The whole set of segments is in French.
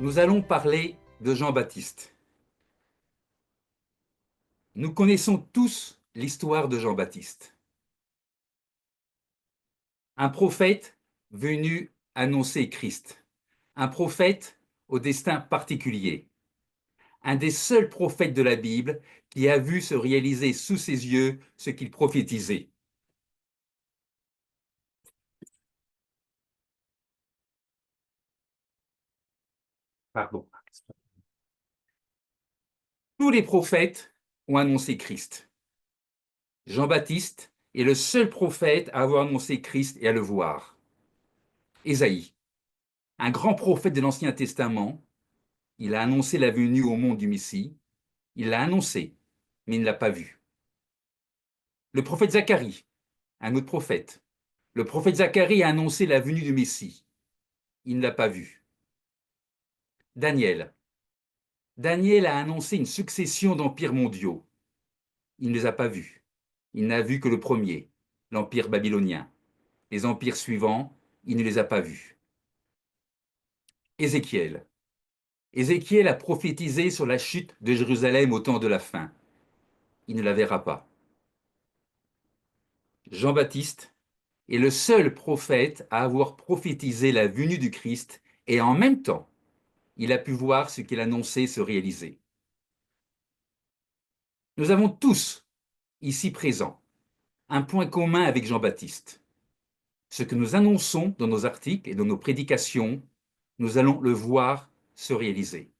Nous allons parler de Jean-Baptiste. Nous connaissons tous l'histoire de Jean-Baptiste. Un prophète venu annoncer Christ. Un prophète au destin particulier. Un des seuls prophètes de la Bible qui a vu se réaliser sous ses yeux ce qu'il prophétisait. Pardon. Tous les prophètes ont annoncé Christ. Jean-Baptiste est le seul prophète à avoir annoncé Christ et à le voir. Ésaïe, un grand prophète de l'Ancien Testament, il a annoncé la venue au monde du Messie. Il l'a annoncé, mais il ne l'a pas vu. Le prophète Zacharie, un autre prophète. Le prophète Zacharie a annoncé la venue du Messie. Il ne l'a pas vu. Daniel. Daniel a annoncé une succession d'empires mondiaux. Il ne les a pas vus. Il n'a vu que le premier, l'empire babylonien. Les empires suivants, il ne les a pas vus. Ézéchiel. Ézéchiel a prophétisé sur la chute de Jérusalem au temps de la fin. Il ne la verra pas. Jean-Baptiste est le seul prophète à avoir prophétisé la venue du Christ et en même temps, il a pu voir ce qu'il annonçait se réaliser. Nous avons tous, ici présents, un point commun avec Jean-Baptiste. Ce que nous annonçons dans nos articles et dans nos prédications, nous allons le voir se réaliser.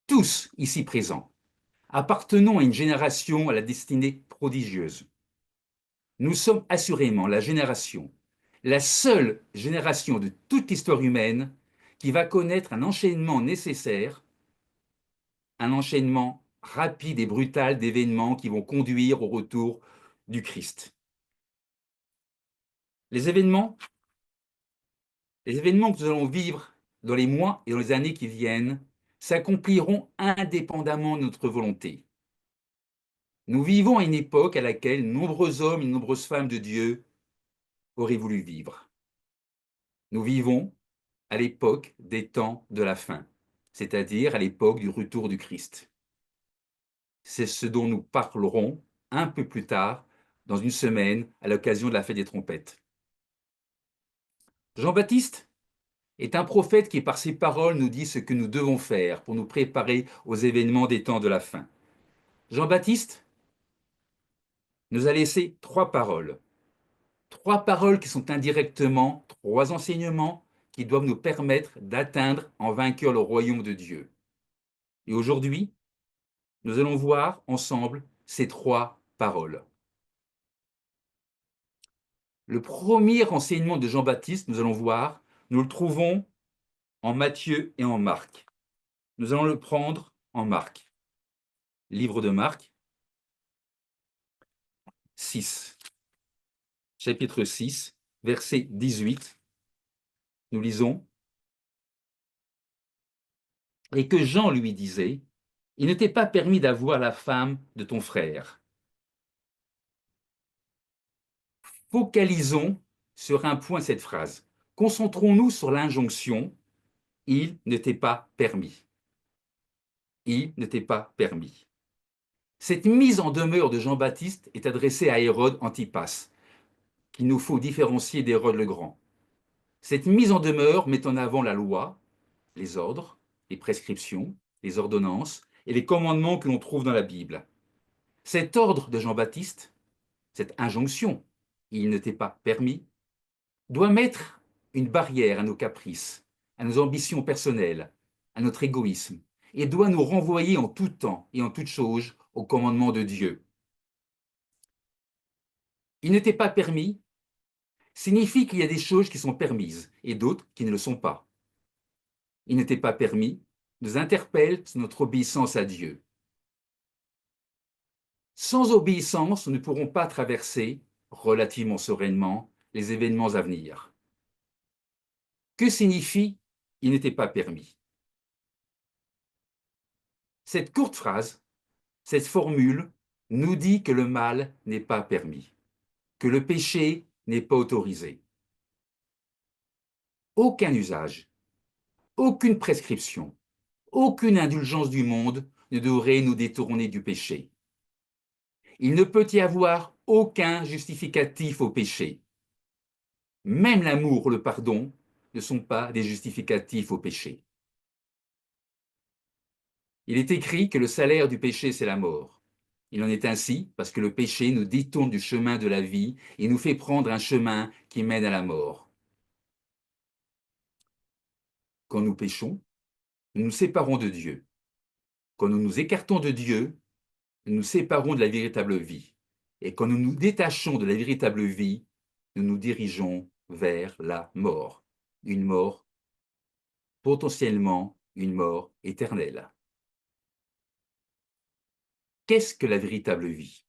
Tous, ici présents, appartenons à une génération à la destinée prodigieuse. Nous sommes assurément la seule génération de toute l'histoire humaine qui va connaître un enchaînement nécessaire, un enchaînement rapide et brutal d'événements qui vont conduire au retour du Christ. Les événements, les événements que nous allons vivre dans les mois et dans les années qui viennent s'accompliront indépendamment de notre volonté. Nous vivons à une époque à laquelle nombreux hommes et nombreuses femmes de Dieu auraient voulu vivre. Nous vivons à l'époque des temps de la fin, c'est-à-dire à l'époque du retour du Christ. C'est ce dont nous parlerons un peu plus tard, dans une semaine, à l'occasion de la fête des trompettes. Jean-Baptiste est un prophète qui, par ses paroles, nous dit ce que nous devons faire pour nous préparer aux événements des temps de la fin. Jean-Baptiste nous a laissé trois paroles qui sont indirectement trois enseignements qui doivent nous permettre d'atteindre en vainqueur le royaume de Dieu. Et aujourd'hui, nous allons voir ensemble ces trois paroles. Le premier enseignement de Jean-Baptiste, nous allons voir, nous le trouvons en Matthieu et en Marc. Nous allons le prendre en Marc. Livre de Marc, 6. Chapitre 6, verset 18. Nous lisons. Et que Jean lui disait, il ne t'est pas permis d'avoir la femme de ton frère. Focalisons sur un point cette phrase. Concentrons-nous sur l'injonction « il ne t'est pas permis ». Il ne t'est pas permis. Cette mise en demeure de Jean-Baptiste est adressée à Hérode Antipas, qu'il nous faut différencier d'Hérode le Grand. Cette mise en demeure met en avant la loi, les ordres, les prescriptions, les ordonnances et les commandements que l'on trouve dans la Bible. Cet ordre de Jean-Baptiste, cette injonction, il ne t'est pas permis, doit mettre une barrière à nos caprices, à nos ambitions personnelles, à notre égoïsme, et doit nous renvoyer en tout temps et en toute chose au commandement de Dieu. Il ne t'est pas permis signifie qu'il y a des choses qui sont permises et d'autres qui ne le sont pas. Il ne t'est pas permis nous interpelle sur notre obéissance à Dieu. Sans obéissance, nous ne pourrons pas traverser relativement sereinement les événements à venir. Que signifie « il n'était pas permis » ? Cette courte phrase, cette formule, nous dit que le mal n'est pas permis, que le péché n'est pas autorisé. Aucun usage, Aucune prescription, aucune indulgence du monde ne devrait nous détourner du péché. Il ne peut y avoir aucun justificatif au péché. Même l'amour ou le pardon ne sont pas des justificatifs au péché. Il est écrit que le salaire du péché, c'est la mort. Il en est ainsi parce que le péché nous détourne du chemin de la vie et nous fait prendre un chemin qui mène à la mort. Quand nous péchons, nous nous séparons de Dieu. Quand nous nous écartons de Dieu, nous nous séparons de la véritable vie. Et quand nous nous détachons de la véritable vie, nous nous dirigeons vers la mort. Une mort, potentiellement une mort éternelle. Qu'est-ce que la véritable vie?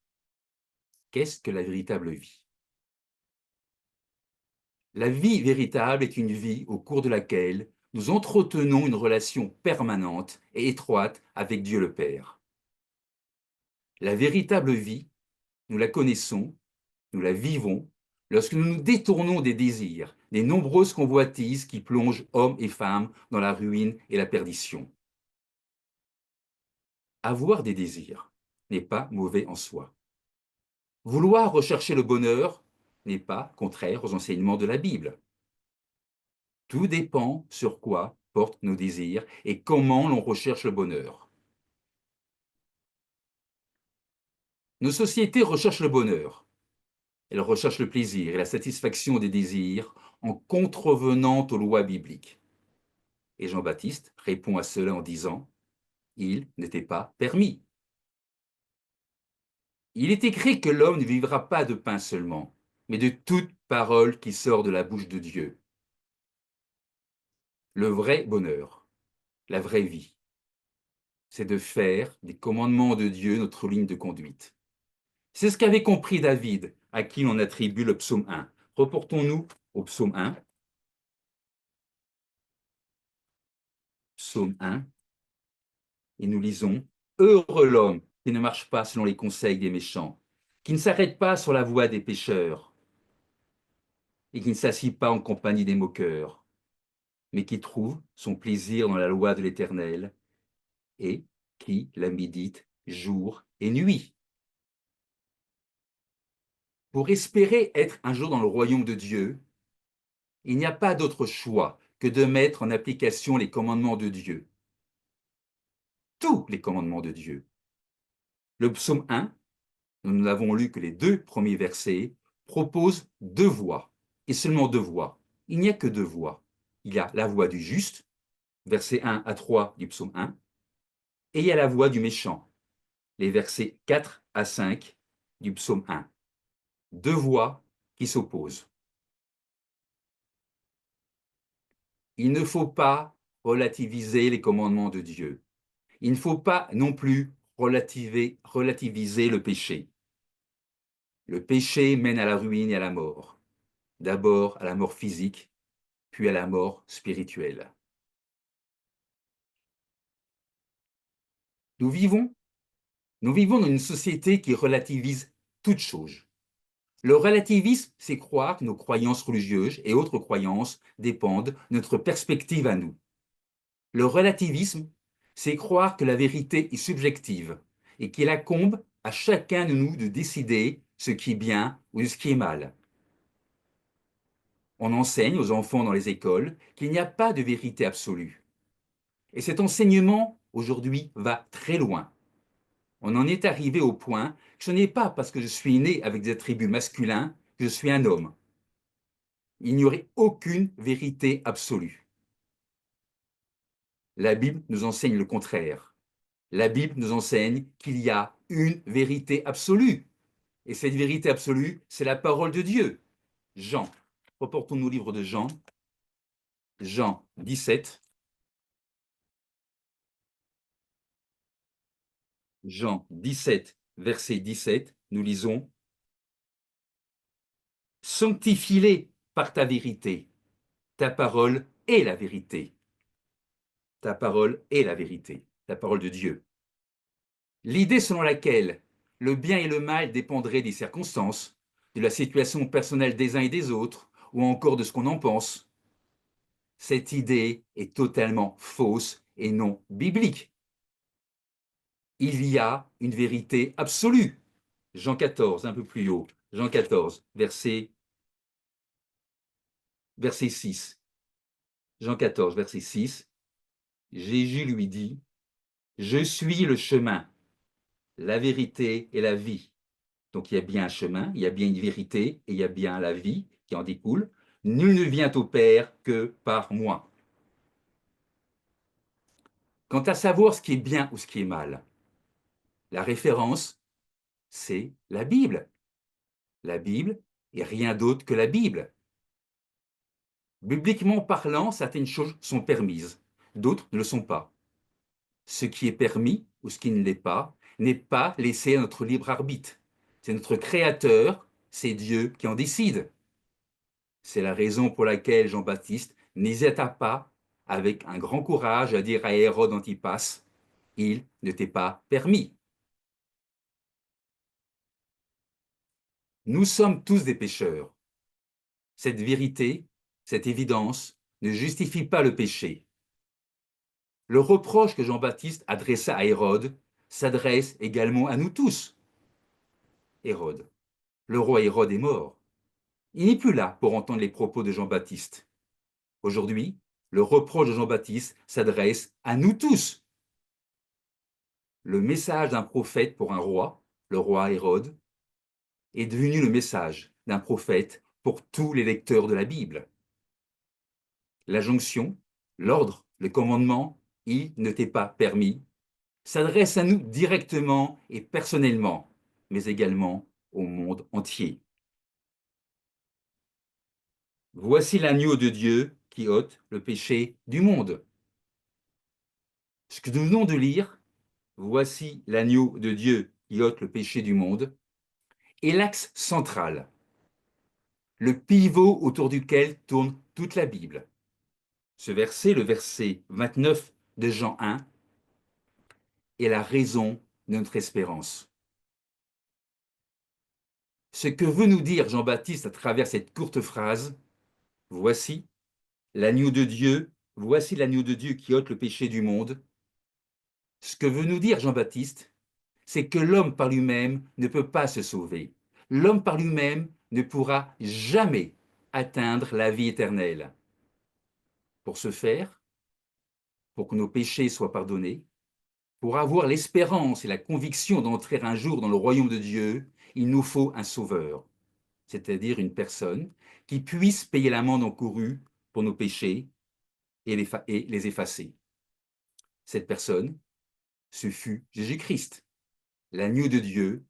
Qu'est-ce que la véritable vie? La vie véritable est une vie au cours de laquelle nous entretenons une relation permanente et étroite avec Dieu le Père. La véritable vie, nous la connaissons, nous la vivons, lorsque nous nous détournons des désirs, des nombreuses convoitises qui plongent hommes et femmes dans la ruine et la perdition. Avoir des désirs n'est pas mauvais en soi. Vouloir rechercher le bonheur n'est pas contraire aux enseignements de la Bible. Tout dépend sur quoi portent nos désirs et comment l'on recherche le bonheur. Nos sociétés recherchent le bonheur. Elles recherchent le plaisir et la satisfaction des désirs en contrevenant aux lois bibliques. Et Jean-Baptiste répond à cela en disant « Il n'était pas permis ». Il est écrit que l'homme ne vivra pas de pain seulement, mais de toute parole qui sort de la bouche de Dieu. Le vrai bonheur, la vraie vie, c'est de faire des commandements de Dieu notre ligne de conduite. C'est ce qu'avait compris David, à qui l'on attribue le psaume 1. Reportons-nous au psaume 1. Psaume 1. Et nous lisons « Heureux l'homme qui ne marche pas selon les conseils des méchants, qui ne s'arrête pas sur la voie des pécheurs, et qui ne s'assied pas en compagnie des moqueurs, mais qui trouve son plaisir dans la loi de l'Éternel, et qui la médite jour et nuit. » Pour espérer être un jour dans le royaume de Dieu, il n'y a pas d'autre choix que de mettre en application les commandements de Dieu. Tous les commandements de Dieu. Le psaume 1, nous n'avons lu que les 2 premiers versets, propose 2 voies, et seulement 2 voies. Il n'y a que 2 voies. Il y a la voie du juste, versets 1 à 3 du psaume 1, et il y a la voie du méchant, les versets 4 à 5 du psaume 1. 2 voies qui s'opposent. Il ne faut pas relativiser les commandements de Dieu. Il ne faut pas non plus relativiser le péché. Le péché mène à la ruine et à la mort. D'abord à la mort physique, puis à la mort spirituelle. Nous vivons dans une société qui relativise toute chose. Le relativisme, c'est croire que nos croyances religieuses et autres croyances dépendent de notre perspective à nous. Le relativisme, c'est croire que la vérité est subjective et qu'il incombe à chacun de nous de décider ce qui est bien ou ce qui est mal. On enseigne aux enfants dans les écoles qu'il n'y a pas de vérité absolue. Et cet enseignement, aujourd'hui, va très loin. On en est arrivé au point que ce n'est pas parce que je suis né avec des attributs masculins que je suis un homme. Il n'y aurait aucune vérité absolue. La Bible nous enseigne le contraire. La Bible nous enseigne qu'il y a une vérité absolue. Et cette vérité absolue, c'est la parole de Dieu. Jean. Reportons-nous au livre de Jean. Jean 17. Jean 17, verset 17, nous lisons « Sanctifie-les par ta vérité. Ta parole est la vérité. » Ta parole est la vérité, la parole de Dieu. L'idée selon laquelle le bien et le mal dépendraient des circonstances, de la situation personnelle des uns et des autres, ou encore de ce qu'on en pense, Cette idée est totalement fausse et non biblique. Il y a une vérité absolue. Jean 14, un peu plus haut. Jean 14, verset 6. Jean 14, verset 6. Jésus lui dit, je suis le chemin, la vérité et la vie. Donc il y a bien un chemin, il y a bien une vérité et il y a bien la vie qui en découle. Nul ne vient au Père que par moi. Quant à savoir ce qui est bien ou ce qui est mal, la référence, c'est la Bible. La Bible est rien d'autre que la Bible. Bibliquement parlant, certaines choses sont permises, d'autres ne le sont pas. Ce qui est permis ou ce qui ne l'est pas n'est pas laissé à notre libre arbitre. C'est notre Créateur, c'est Dieu qui en décide. C'est la raison pour laquelle Jean-Baptiste n'hésita pas, avec un grand courage, à dire à Hérode Antipas, il ne t'est pas permis. Nous sommes tous des pécheurs. Cette vérité, cette évidence, ne justifie pas le péché. Le reproche que Jean-Baptiste adressa à Hérode s'adresse également à nous tous. Hérode, le roi Hérode est mort. Il n'est plus là pour entendre les propos de Jean-Baptiste. Aujourd'hui, le reproche de Jean-Baptiste s'adresse à nous tous. Le message d'un prophète pour un roi, le roi Hérode, est devenu le message d'un prophète pour tous les lecteurs de la Bible. La jonction, l'ordre, le commandement, il ne t'est pas permis, s'adresse à nous directement et personnellement, mais également au monde entier. Voici l'agneau de Dieu qui ôte le péché du monde. Ce que nous venons de lire, voici l'agneau de Dieu qui ôte le péché du monde, est l'axe central, le pivot autour duquel tourne toute la Bible. Ce verset, le verset 29 de Jean 1, est la raison de notre espérance. Ce que veut nous dire Jean-Baptiste à travers cette courte phrase, voici l'agneau de Dieu, voici l'agneau de Dieu qui ôte le péché du monde. Ce que veut nous dire Jean-Baptiste, c'est que l'homme par lui-même ne peut pas se sauver. L'homme par lui-même ne pourra jamais atteindre la vie éternelle. Pour ce faire, pour que nos péchés soient pardonnés, pour avoir l'espérance et la conviction d'entrer un jour dans le royaume de Dieu, il nous faut un sauveur, c'est-à-dire une personne qui puisse payer l'amende encourue pour nos péchés et les effacer. Cette personne, ce fut Jésus-Christ, l'agneau de Dieu,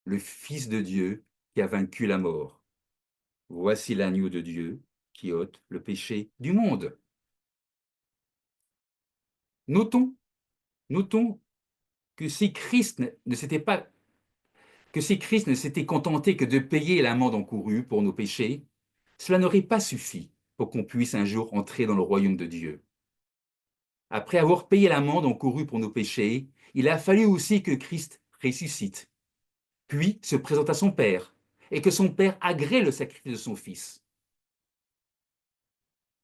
le Fils de Dieu qui a vaincu la mort. Voici l'agneau de Dieu qui ôte le péché du monde. Notons, notons que si Christ ne s'était pas que si Christ ne s'était contenté que de payer l'amende encourue pour nos péchés, cela n'aurait pas suffi pour qu'on puisse un jour entrer dans le royaume de Dieu. Après avoir payé l'amende encourue pour nos péchés, il a fallu aussi que Christ ressuscite, puis se présente à son Père, et que son Père agrée le sacrifice de son Fils.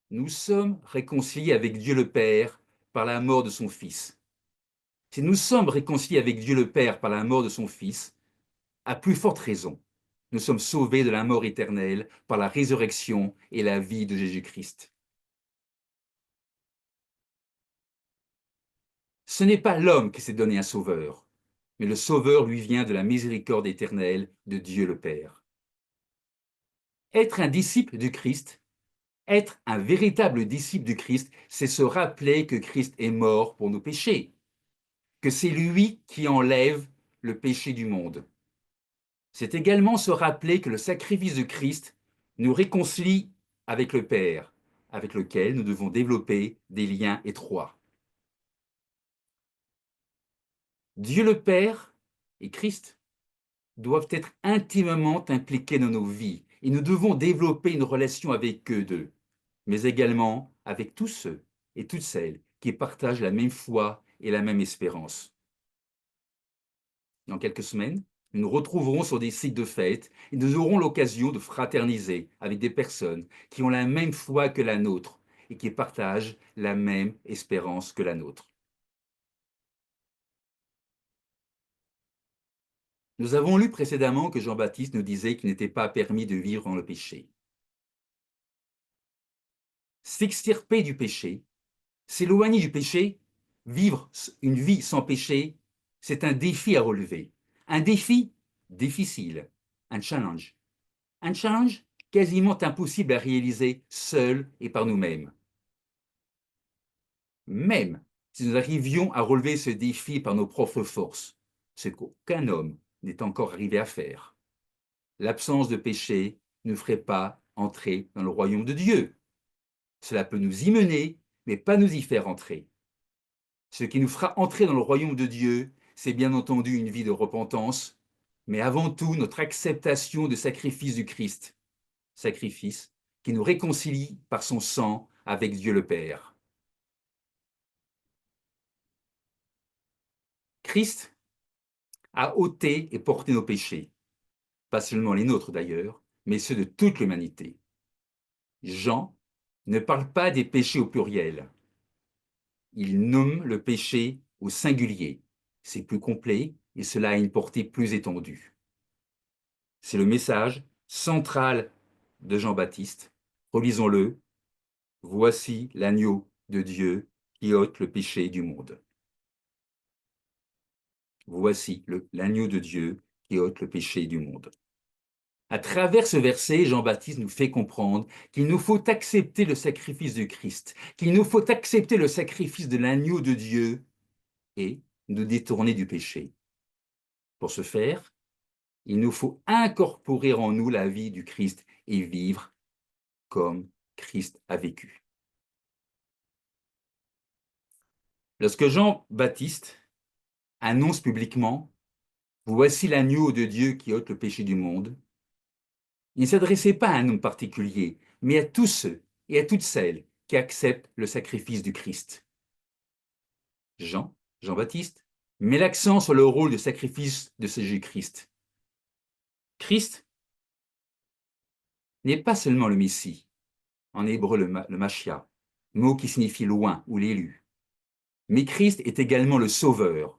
Nous sommes réconciliés avec Dieu le Père par la mort de son Fils. Si nous sommes réconciliés avec Dieu le Père par la mort de son Fils, à plus forte raison, nous sommes sauvés de la mort éternelle par la résurrection et la vie de Jésus-Christ. Ce n'est pas l'homme qui s'est donné un sauveur, mais le sauveur lui vient de la miséricorde éternelle de Dieu le Père. Être un disciple du Christ, être un véritable disciple du Christ, c'est se rappeler que Christ est mort pour nos péchés, que c'est lui qui enlève le péché du monde. C'est également se rappeler que le sacrifice de Christ nous réconcilie avec le Père, avec lequel nous devons développer des liens étroits. Dieu le Père et Christ doivent être intimement impliqués dans nos vies et nous devons développer une relation avec eux deux, mais également avec tous ceux et toutes celles qui partagent la même foi et la même espérance. Dans quelques semaines, nous nous retrouverons sur des sites de fête et nous aurons l'occasion de fraterniser avec des personnes qui ont la même foi que la nôtre et qui partagent la même espérance que la nôtre. Nous avons lu précédemment que Jean-Baptiste nous disait qu'il n'était pas permis de vivre dans le péché. S'extirper du péché, s'éloigner du péché, vivre une vie sans péché, c'est un défi à relever. Un défi difficile, un challenge. Un challenge quasiment impossible à réaliser seul et par nous-mêmes. Même si nous arrivions à relever ce défi par nos propres forces, ce qu'aucun homme n'est encore arrivé à faire, l'absence de péché ne ferait pas entrer dans le royaume de Dieu. Cela peut nous y mener, mais pas nous y faire entrer. Ce qui nous fera entrer dans le royaume de Dieu, c'est bien entendu une vie de repentance, mais avant tout notre acceptation du sacrifice du Christ, sacrifice qui nous réconcilie par son sang avec Dieu le Père. Christ a ôté et porté nos péchés, pas seulement les nôtres d'ailleurs, mais ceux de toute l'humanité. Jean ne parle pas des péchés au pluriel. Il nomme le péché au singulier. C'est plus complet et cela a une portée plus étendue. C'est le message central de Jean-Baptiste. Relisons-le. Voici l'agneau de Dieu qui ôte le péché du monde. Voici l'agneau de Dieu qui ôte le péché du monde. À travers ce verset, Jean-Baptiste nous fait comprendre qu'il nous faut accepter le sacrifice du Christ, qu'il nous faut accepter le sacrifice de l'agneau de Dieu et nous détourner du péché. Pour ce faire, il nous faut incorporer en nous la vie du Christ et vivre comme Christ a vécu. Lorsque Jean-Baptiste annonce publiquement « Voici l'agneau de Dieu qui ôte le péché du monde », il ne s'adressait pas à un homme particulier, mais à tous ceux et à toutes celles qui acceptent le sacrifice du Christ. Jean-Baptiste, met l'accent sur le rôle de sacrifice de ce Jésus-Christ. Christ n'est pas seulement le Messie, en hébreu le Machia, mot qui signifie loin ou l'élu, mais Christ est également le Sauveur.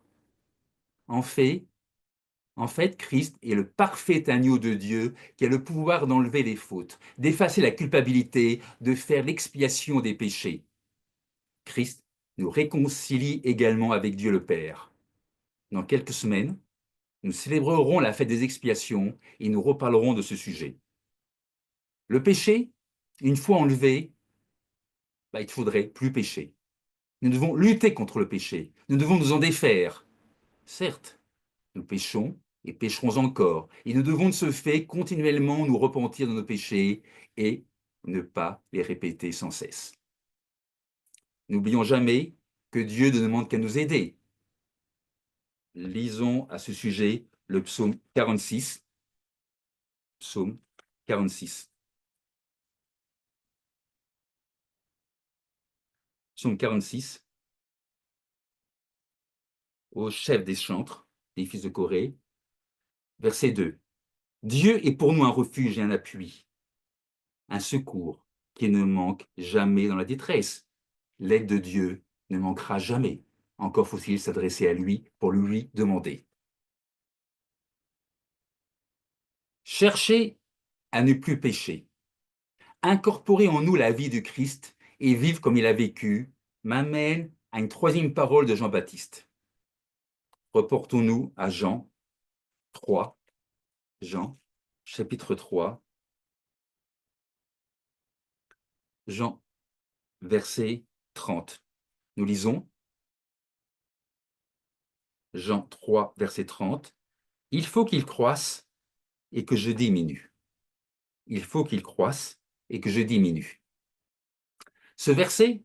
En fait, Christ est le parfait agneau de Dieu qui a le pouvoir d'enlever les fautes, d'effacer la culpabilité, de faire l'expiation des péchés. Christ nous réconcilie également avec Dieu le Père. Dans quelques semaines, nous célébrerons la fête des expiations et nous reparlerons de ce sujet. Le péché, une fois enlevé, il ne faudrait plus pécher. Nous devons lutter contre le péché. Nous devons nous en défaire. Certes, nous péchons et pécherons encore. Et nous devons de ce fait continuellement nous repentir de nos péchés et ne pas les répéter sans cesse. N'oublions jamais que Dieu ne demande qu'à nous aider. Lisons à ce sujet le psaume 46. Psaume 46. Psaume 46. Au chef des chantres, des fils de Corée. Verset 2. Dieu est pour nous un refuge et un appui, un secours qui ne manque jamais dans la détresse. L'aide de Dieu ne manquera jamais. Encore faut-il s'adresser à lui pour lui demander. Chercher à ne plus pécher, incorporer en nous la vie du Christ et vivre comme il a vécu, m'amène à une troisième parole de Jean-Baptiste. Reportons-nous à Jean 3, Jean, chapitre 3, Jean, verset 30. Nous lisons Jean 3, verset 30. Il faut qu'il croisse et que je diminue. Il faut qu'il croisse et que je diminue. Ce verset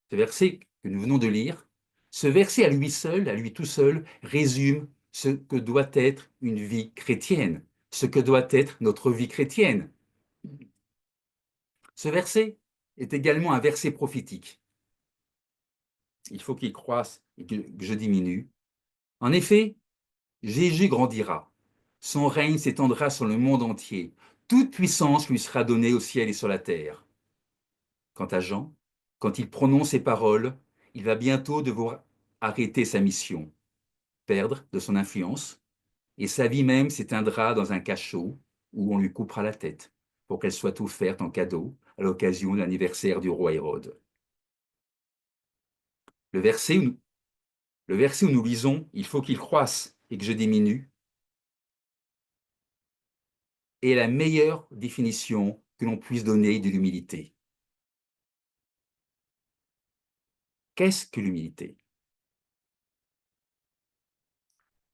que nous venons de lire, ce verset à lui tout seul, résume ce que doit être une vie chrétienne, ce que doit être notre vie chrétienne. Ce verset est également un verset prophétique. Il faut qu'il croisse et que je diminue. En effet, Jésus grandira. Son règne s'étendra sur le monde entier. Toute puissance lui sera donnée au ciel et sur la terre. Quant à Jean, Quand il prononce ces paroles, il va bientôt devoir arrêter sa mission, perdre de son influence, et sa vie même s'éteindra dans un cachot où on lui coupera la tête pour qu'elle soit offerte en cadeau à l'occasion de l'anniversaire du roi Hérode. Le verset où nous, le verset où nous lisons « Il faut qu'il croisse et que je diminue » est la meilleure définition que l'on puisse donner de l'humilité. Qu'est-ce que l'humilité?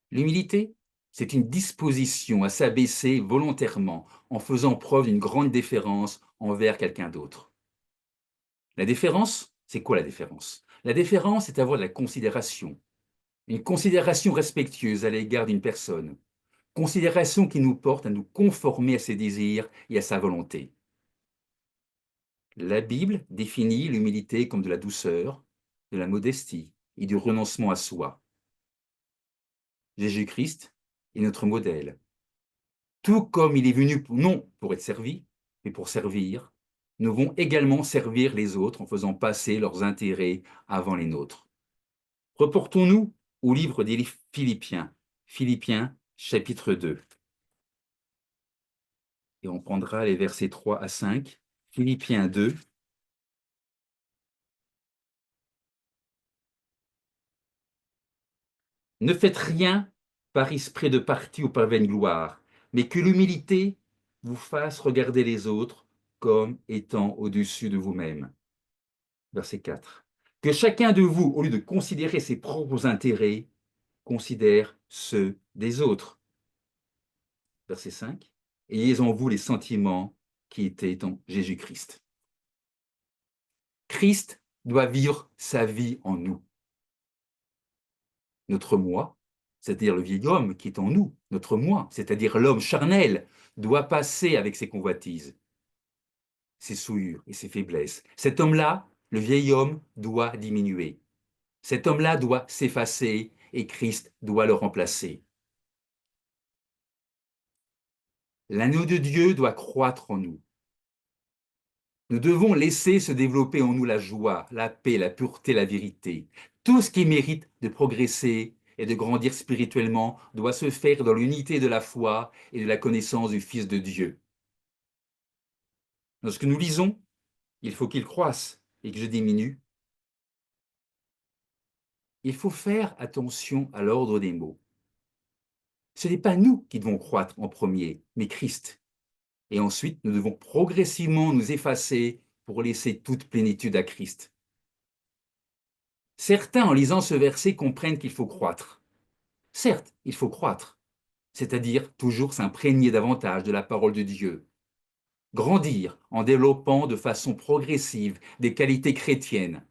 L'humilité, c'est une disposition à s'abaisser volontairement en faisant preuve d'une grande déférence envers quelqu'un d'autre. La déférence, c'est quoi la déférence? La déférence, c'est avoir de la considération, une considération respectueuse à l'égard d'une personne, considération qui nous porte à nous conformer à ses désirs et à sa volonté. La Bible définit l'humilité comme de la douceur, de la modestie et du renoncement à soi. Jésus-Christ est notre modèle. Tout comme il est venu non pour être servi, mais pour servir, nous devons également servir les autres en faisant passer leurs intérêts avant les nôtres. Reportons-nous au livre des Philippiens, Philippiens chapitre 2. Et on prendra les versets 3 à 5. Philippiens 2. Ne faites rien par esprit de parti ou par vaine gloire, mais que l'humilité vous fasse regarder les autres comme étant au-dessus de vous-même. Verset 4. Que chacun de vous, au lieu de considérer ses propres intérêts, considère ceux des autres. Verset 5. Ayez en vous les sentiments qui étaient en Jésus-Christ. Christ doit vivre sa vie en nous. Notre moi, c'est-à-dire le vieil homme qui est en nous, notre moi, c'est-à-dire l'homme charnel, doit passer avec ses convoitises, ses souillures et ses faiblesses. Cet homme-là, le vieil homme, doit diminuer. Cet homme-là doit s'effacer et Christ doit le remplacer. L'agneau de Dieu doit croître en nous. Nous devons laisser se développer en nous la joie, la paix, la pureté, la vérité. Tout ce qui mérite de progresser et de grandir spirituellement doit se faire dans l'unité de la foi et de la connaissance du Fils de Dieu. Lorsque nous lisons, il faut qu'il croisse et que je diminue, il faut faire attention à l'ordre des mots. Ce n'est pas nous qui devons croître en premier, mais Christ. Et ensuite, nous devons progressivement nous effacer pour laisser toute plénitude à Christ. Certains, en lisant ce verset, comprennent qu'il faut croître. Certes, il faut croître, c'est-à-dire toujours s'imprégner davantage de la parole de Dieu, grandir en développant de façon progressive des qualités chrétiennes.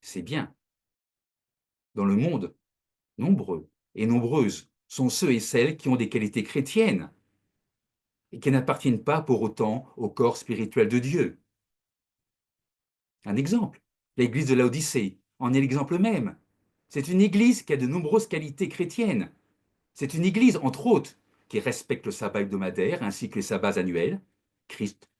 C'est bien. Dans le monde, nombreux et nombreuses sont ceux et celles qui ont des qualités chrétiennes et qui n'appartiennent pas pour autant au corps spirituel de Dieu. Un exemple, l'église de Laodicée en est l'exemple même. C'est une église qui a de nombreuses qualités chrétiennes. C'est une église, entre autres, qui respecte le sabbat hebdomadaire ainsi que les sabbats annuels. Christ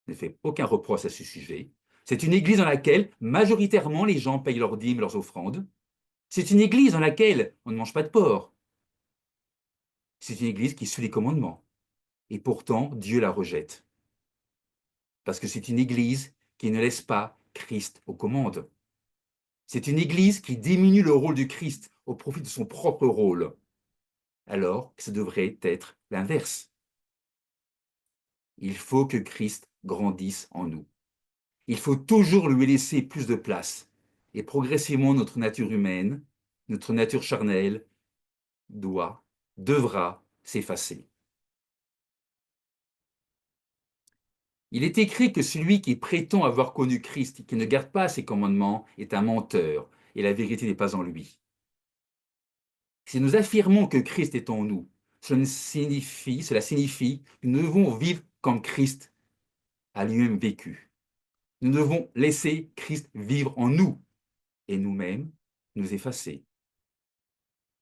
ne fait aucun reproche à ce sujet. C'est une église dans laquelle, majoritairement, les gens payent leurs dîmes, leurs offrandes. C'est une église dans laquelle on ne mange pas de porc. C'est une église qui suit les commandements. Et pourtant, Dieu la rejette. Parce que c'est une église qui ne laisse pas Christ aux commandes. C'est une église qui diminue le rôle du Christ au profit de son propre rôle, alors que ça devrait être l'inverse. Il faut que Christ grandisse en nous. Il faut toujours lui laisser plus de place. Et progressivement, notre nature humaine, notre nature charnelle, devra s'effacer. Il est écrit que celui qui prétend avoir connu Christ et qui ne garde pas ses commandements est un menteur, et la vérité n'est pas en lui. Si nous affirmons que Christ est en nous, cela signifie que nous devons vivre comme Christ a lui-même vécu. Nous devons laisser Christ vivre en nous et nous-mêmes nous effacer.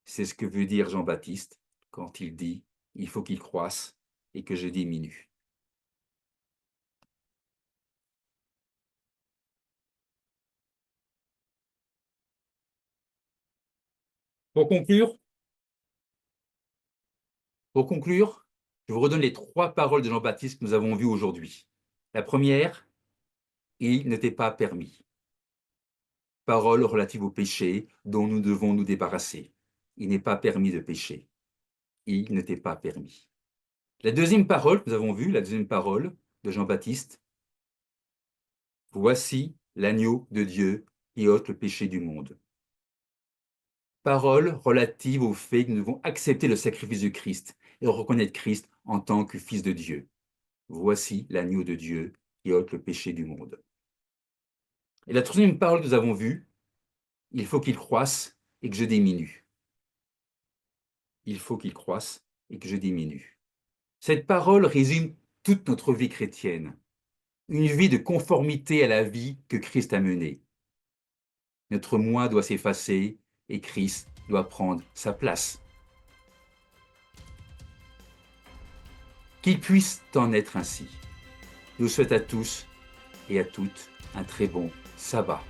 C'est ce que veut dire Jean-Baptiste quand il dit « il faut qu'il croisse et que je diminue ». Pour conclure, je vous redonne les 3 paroles de Jean-Baptiste que nous avons vues aujourd'hui. La première, il ne t'est pas permis. Parole relative au péché dont nous devons nous débarrasser. Il n'est pas permis de pécher. Il ne t'est pas permis. La deuxième parole que nous avons vue, la deuxième parole de Jean-Baptiste, voici l'agneau de Dieu qui ôte le péché du monde. Parole relative au fait que nous devons accepter le sacrifice de Christ et reconnaître Christ en tant que Fils de Dieu. Voici l'agneau de Dieu qui ôte le péché du monde. Et la troisième parole que nous avons vue, il faut qu'il croisse et que je diminue. Il faut qu'il croisse et que je diminue. Cette parole résume toute notre vie chrétienne, une vie de conformité à la vie que Christ a menée. Notre moi doit s'effacer et Christ doit prendre sa place. Qu'il puisse en être ainsi. Je vous souhaite à tous et à toutes un très bon sabbat.